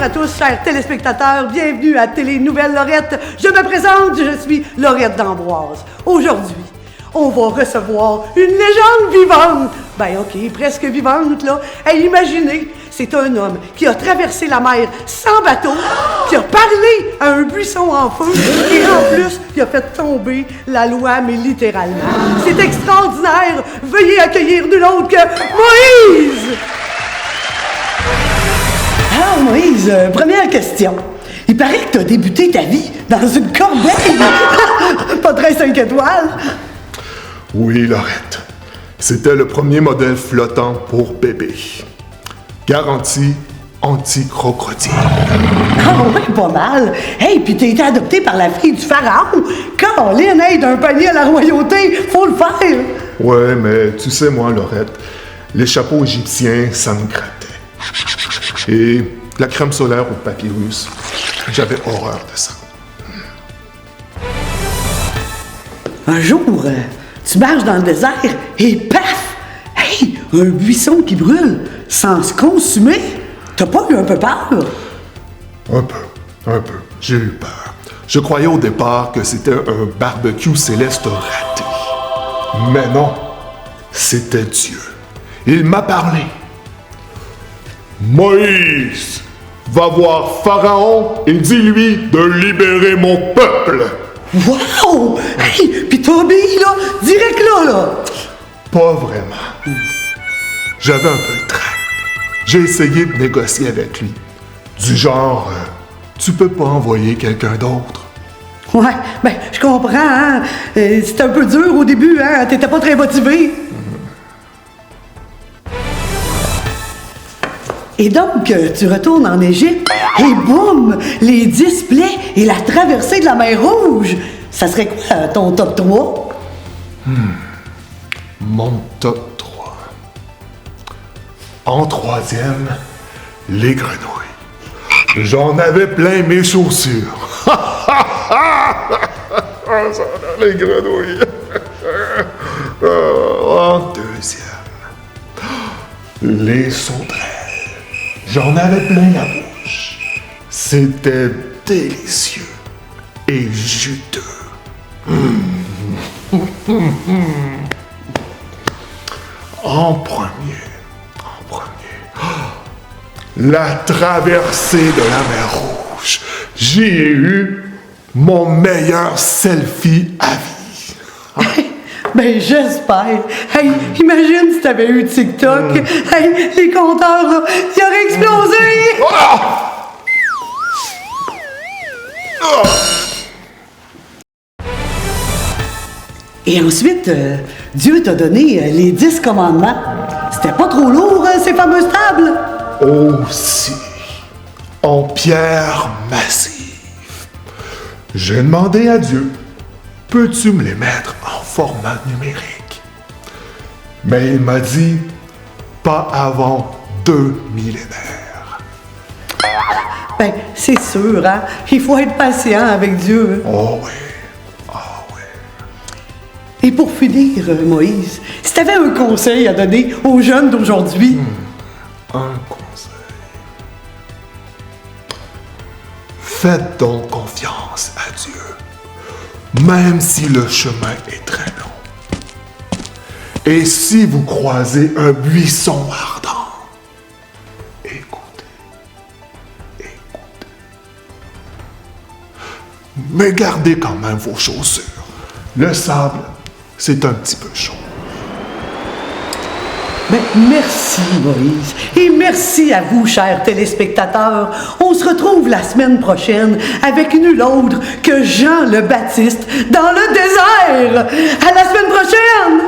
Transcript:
Bonjour à tous, chers téléspectateurs. Bienvenue à Télé Nouvelle Lorette. Je me présente, je suis Lorette d'Amboise. Aujourd'hui, on va recevoir une légende vivante. Ben ok, presque vivante, là. Hey, imaginez, c'est un homme qui a traversé la mer sans bateau, qui a parlé à un buisson en feu, et en plus, il a fait tomber la loi, mais littéralement. C'est extraordinaire. Veuillez accueillir nul autre que Moïse! Alors, Moïse, première question. Il paraît que tu as débuté ta vie dans une corbeille. Pas très 5 étoiles. Oui, Lorette. C'était le premier modèle flottant pour bébé. Garantie anti-crocodile. Ah ouais, pas mal. Hey, puis t'as été adopté par la fille du pharaon. Caroline, hey, d'un panier à la royauté, faut le faire. Ouais, mais tu sais, moi, Lorette, les chapeaux égyptiens, ça me grattait. Et la crème solaire au papyrus, j'avais horreur de ça. Un jour, tu marches dans le désert et paf! Hey, un buisson qui brûle sans se consumer. T'as pas eu un peu peur? Un peu. J'ai eu peur. Je croyais au départ que c'était un barbecue céleste raté. Mais non, c'était Dieu. Il m'a parlé. Moïse, va voir Pharaon et dis-lui de libérer mon peuple. Wow! Hey, pis t'as obéi, là, direct là! Pas vraiment. J'avais un peu de trac. J'ai essayé de négocier avec lui. Du genre, tu peux pas envoyer quelqu'un d'autre. Ouais, ben, je comprends, hein. C'était un peu dur au début, hein. T'étais pas très motivé. Et donc, tu retournes en Égypte, et boum! Les 10 plaies et la traversée de la mer Rouge! Ça serait quoi, ton top 3? Mon top 3. En troisième, les grenouilles. J'en avais plein mes chaussures. Les grenouilles. En deuxième, les sauterelles. J'en avais plein la bouche. C'était délicieux et juteux. En premier, la traversée de la mer Rouge. J'y ai eu mon meilleur selfie à vie. Ben, j'espère. Hey, imagine si t'avais eu TikTok. Hey, les compteurs, là, ils auraient explosé! Et ensuite, Dieu t'a donné les 10 commandements. C'était pas trop lourd, hein, ces fameuses tables? Aussi, en pierre massive. J'ai demandé à Dieu, peux-tu me les mettre en format numérique? Mais il m'a dit, pas avant 2 millénaires. Ben, c'est sûr, hein. Il faut être patient avec Dieu. Oh oui. Et pour finir, Moïse, si tu avais un conseil à donner aux jeunes d'aujourd'hui... Un conseil. Faites donc confiance à Dieu, même si le chemin est très long. Et si vous croisez un buisson ardent, écoutez. Mais gardez quand même vos chaussures. Le sable, c'est un petit peu chaud. Ben, merci, Moïse. Et merci à vous, chers téléspectateurs. On se retrouve la semaine prochaine avec nul autre que Jean le Baptiste dans le désert. À la semaine prochaine!